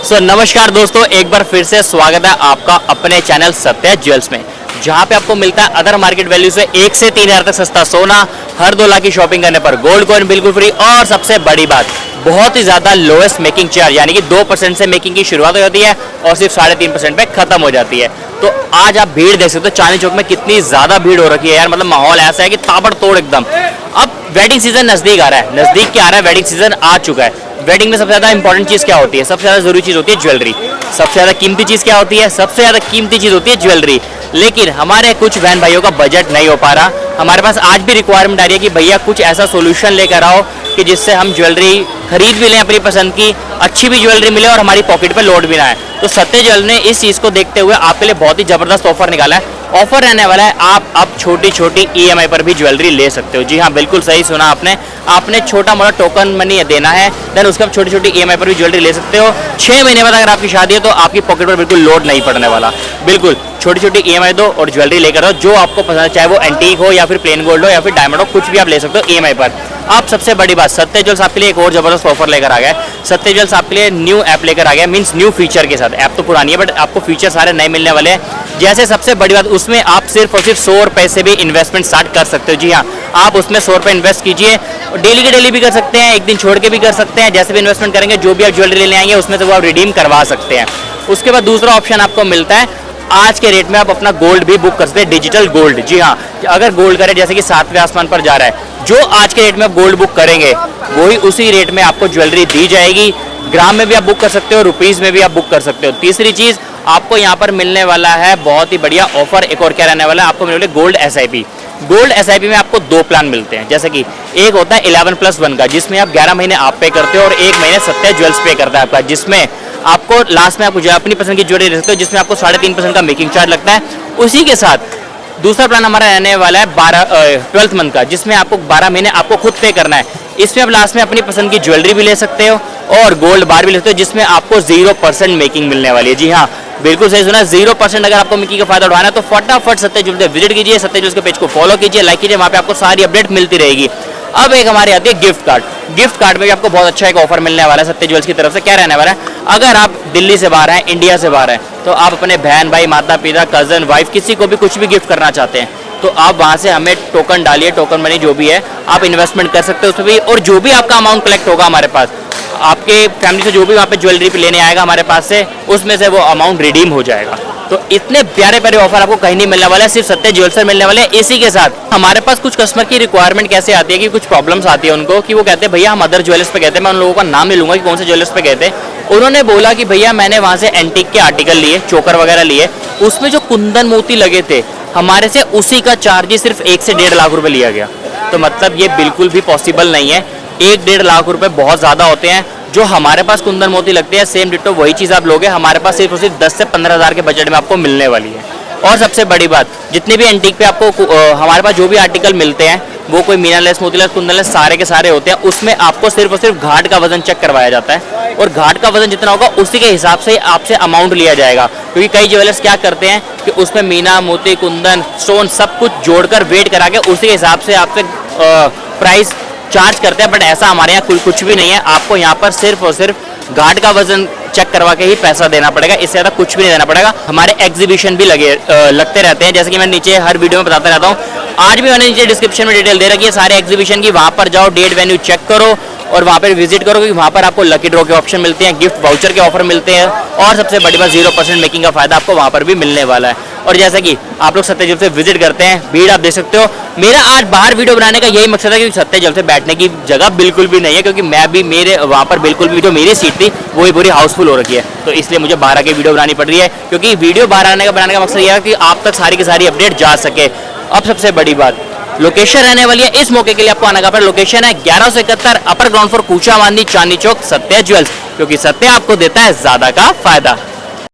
नमस्कार दोस्तों, एक बार फिर से स्वागत है आपका अपने चैनल सत्या ज्वेल्स में, जहां पे आपको मिलता है अदर मार्केट वैल्यू से 1 से 3 हज़ार तक सस्ता सोना, हर 2 लाख की शॉपिंग करने पर गोल्ड कॉइन बिल्कुल फ्री, और सबसे बड़ी बात बहुत ही ज्यादा लोएस्ट मेकिंग चार्ज, यानी कि 2% से मेकिंग की शुरुआत हो जाती है और सिर्फ 3.5% पे खत्म हो जाती है। तो आज आप भीड़ देख सकते हो, चांदनी चौक में कितनी ज्यादा भीड़ हो रखी है यार, मतलब माहौल ऐसा है कि ताबड़तोड़ एकदम। अब वेडिंग सीजन नजदीक आ रहा है, नजदीक क्या आ रहा है, वेडिंग सीजन आ चुका है। वेडिंग में सबसे ज्यादा इंपॉर्टेंट चीज क्या होती है, सबसे ज्यादा जरूरी चीज होती है ज्वेलरी। सबसे ज्यादा कीमती चीज क्या होती है, सबसे ज्यादा कीमती चीज होती है ज्वेलरी। लेकिन हमारे कुछ बहन भाइयों का बजट नहीं हो पा रहा। हमारे पास आज भी रिक्वायरमेंट आ रही है कि भैया कुछ ऐसा सोल्यूशन लेकर आओ कि जिससे हम ज्वेलरी खरीद भी लें अपनी पसंद की, अच्छी भी ज्वेलरी मिले और हमारी पॉकेट पे लोड भी ना आए। तो सत्य ज्वेल ने इस चीज को देखते हुए आपके लिए बहुत ही जबरदस्त ऑफर निकाला है। ऑफर रहने वाला है, आप अब छोटी छोटी EMI पर भी ज्वेलरी ले सकते हो। जी हाँ, बिल्कुल सही सुना आपने छोटा मोटा टोकन मनी देना है, देन उसके आप छोटी छोटी EMI पर भी ज्वेलरी ले सकते हो। 6 महीने बाद अगर आपकी शादी है तो आपकी पॉकेट पर बिल्कुल लोड नहीं पड़ने वाला। बिल्कुल छोटी छोटी EMI दो और ज्वेलरी लेकर आओ, जो आपको पसंद है, चाहे वो एंटीक हो या फिर प्लेन गोल्ड हो या फिर डायमंड हो, कुछ भी आप ले सकते हो EMI पर। आप सबसे बड़ी बात, सत्य ज्वेल्स आपके लिए एक और जबरदस्त ऑफर लेकर आ गया है। सत्य ज्वेल्स आपके लिए न्यू ऐप लेकर आ गया, मींस न्यू फीचर के साथ। ऐप तो पुरानी है बट आपको फीचर सारे नए मिलने वाले हैं। जैसे सबसे बड़ी बात, उसमें आप सिर्फ और सिर्फ 100 रुपए से भी इन्वेस्टमेंट स्टार्ट कर सकते हो। जी हाँ, आप उसमें 100 रुपए इन्वेस्ट कीजिए, डेली के डेली भी कर सकते हैं, एक दिन छोड़ के भी कर सकते हैं। जैसे भी इन्वेस्टमेंट करेंगे, जो भी आप ज्वेलरी लेने आएंगे उसमें से वो आप रिडीम करवा सकते हैं। उसके बाद दूसरा ऑप्शन आपको मिलता है, आज के रेट में आप अपना गोल्ड भी बुक कर सकते हैं, डिजिटल गोल्ड। जी हाँ, अगर गोल्ड का रेट जैसे कि 7वें आसमान पर जा रहा है, जो आज के रेट में आप गोल्ड बुक करेंगे वही उसी रेट में आपको ज्वेलरी दी जाएगी। ग्राम में भी आप बुक कर सकते हो, रुपीज में भी आप बुक कर सकते हो। तीसरी चीज आपको यहाँ पर मिलने वाला है बहुत ही बढ़िया ऑफर। एक और क्या रहने वाला है, आपको मिलने वाला गोल्ड SIP। गोल्ड SIP में आपको 2 प्लान मिलते हैं, जैसे कि एक होता है 11+1 का, जिसमें आप 11 महीने आप पे करते हो और 1 महीने सत्य ज्वेल्स पे करता है आपका, जिसमें आपको लास्ट में आप अपनी पसंद की ज्वेलरी ले सकते हो, जिसमें आपको 3.5% का मेकिंग चार्ज लगता है। उसी के साथ दूसरा प्लान हमारा रहने वाला है 12th मंथ का, जिसमें आपको 12 महीने आपको खुद पे करना है। इसमें आप लास्ट में अपनी पसंद की ज्वेलरी भी ले सकते हो और गोल्ड बार भी ले सकते हो, जिसमें आपको 0% मेकिंग मिलने वाली है। जी हाँ, बिल्कुल सही सुना, 0%। अगर आपको मेकिंग का फायदा उठाना है तो फटाफट सत्य ज्वेल्स विजिट कीजिए, सत्य ज्वेल्स के पेज को फॉलो कीजिए, लाइक कीजिए, वहाँ पे आपको सारी अपडेट मिलती रहेगी। अब एक हमारी आती है गिफ्ट कार्ड। गिफ्ट कार्ड में भी आपको बहुत अच्छा एक ऑफर मिलने वाला है सत्य ज्वेल्स की तरफ से। क्या रहने वाला है, अगर आप दिल्ली से बाहर हैं, इंडिया से बाहर हैं, तो आप अपने बहन भाई, माता पिता, कजन, वाइफ, किसी को भी कुछ भी गिफ्ट करना चाहते हैं, तो आप वहां से हमें टोकन डालिए, टोकन मनी जो भी है आप इन्वेस्टमेंट कर सकते हो उसमें भी, और जो भी आपका अमाउंट कलेक्ट होगा हमारे पास, आपके फैमिली से जो भी वहाँ पे ज्वेलरी पे लेने आएगा हमारे पास से, उसमें से वो अमाउंट रिडीम हो जाएगा। तो इतने प्यारे प्यारे ऑफर आपको कहीं नहीं मिलने वाला है, सिर्फ सत्य ज्वेल्स से मिलने वाले हैं। इसी के साथ हमारे पास कुछ कस्टमर की रिक्वायरमेंट कैसे आती है कि कुछ प्रॉब्लम्स आती है उनको, कि वो कहते हैं भैया हम अदर ज्वेलर्स पे गए थे, मैं उन लोगों का नाम नहीं लूंगा कि कौन से ज्वेलर्स पे गए थे। उन्होंने बोला कि भैया मैंने वहाँ से एंटीक के आर्टिकल लिए, चोकर वगैरह लिए, उसमें जो कुंदन मोती लगे थे हमारे से, उसी का चार्ज ही सिर्फ 1 से 1.5 लाख रुपए लिया गया। तो मतलब ये बिल्कुल भी पॉसिबल नहीं है। 1-1.5 लाख रुपए बहुत ज्यादा होते हैं। जो हमारे पास कुंदन मोती लगते हैं, सेम डिट्टो वही चीज आप लोगे, हमारे पास सिर्फ और सिर्फ 10 से 15 हज़ार के बजट में आपको मिलने वाली है। और सबसे बड़ी बात, जितने भी एंटीक पे आपको हमारे पास जो भी आर्टिकल मिलते हैं, वो कोई मीनालेस, मोतीलेस, कुंदनलेस सारे के सारे होते हैं। उसमें आपको सिर्फ और सिर्फ घाट का वजन चेक करवाया जाता है, और घाट का वजन जितना होगा उसी के हिसाब से आपसे अमाउंट लिया जाएगा। क्योंकि कई ज्वेलर्स क्या करते हैं कि उसमें मीना, मोती, कुंदन, स्टोन सब कुछ जोड़कर वेट करा के उसी के हिसाब से आपसे प्राइस चार्ज करते हैं, बट ऐसा हमारे यहाँ कुछ भी नहीं है। आपको यहाँ पर सिर्फ और सिर्फ घाट का वजन चेक करवा के ही पैसा देना पड़ेगा, इससे ज़्यादा कुछ भी नहीं देना पड़ेगा। हमारे एग्जीबिशन भी लगते रहते हैं, जैसे कि मैं नीचे हर वीडियो में बताता रहता हूँ। आज भी मैंने नीचे डिस्क्रिप्शन में डिटेल दे रखी है सारे एग्जीबिशन की, वहाँ पर जाओ, डेट वेन्यू चेक करो और वहाँ पर विजिट करो, क्योंकि वहाँ पर आपको लकी ड्रॉ के ऑप्शन मिलते हैं, गिफ्ट वाउचर के ऑफर मिलते हैं, और सबसे बड़ी बात 0% मेकिंग का फायदा आपको वहाँ पर भी मिलने वाला है। और जैसा कि आप लोग सत्य ज्वेल्स से विजिट करते हैं, भीड़ आप देख सकते हो। मेरा आज बाहर वीडियो बनाने का यही मकसद है, क्योंकि सत्य ज्वेल्स से बैठने की जगह बिल्कुल भी नहीं है, क्योंकि मैं भी मेरे वहाँ पर बिल्कुल भी जो मेरी सीट थी वही पूरी हाउसफुल हो रखी है। तो इसलिए मुझे बाहर आके वीडियो बनानी पड़ रही है, क्योंकि वीडियो बाहर बनाने का मकसद यह है कि आप तक सारी की सारी अपडेट जा सके। अब सबसे बड़ी बात, लोकेशन रहने वाली है इस मौके के लिए आपको आना का, पर लोकेशन है 1171 अपर ग्राउंड फ्लोर, कूचा मांदी, चांदनी चौक, सत्य ज्वेल्स, क्योंकि सत्य आपको देता है ज्यादा का फायदा।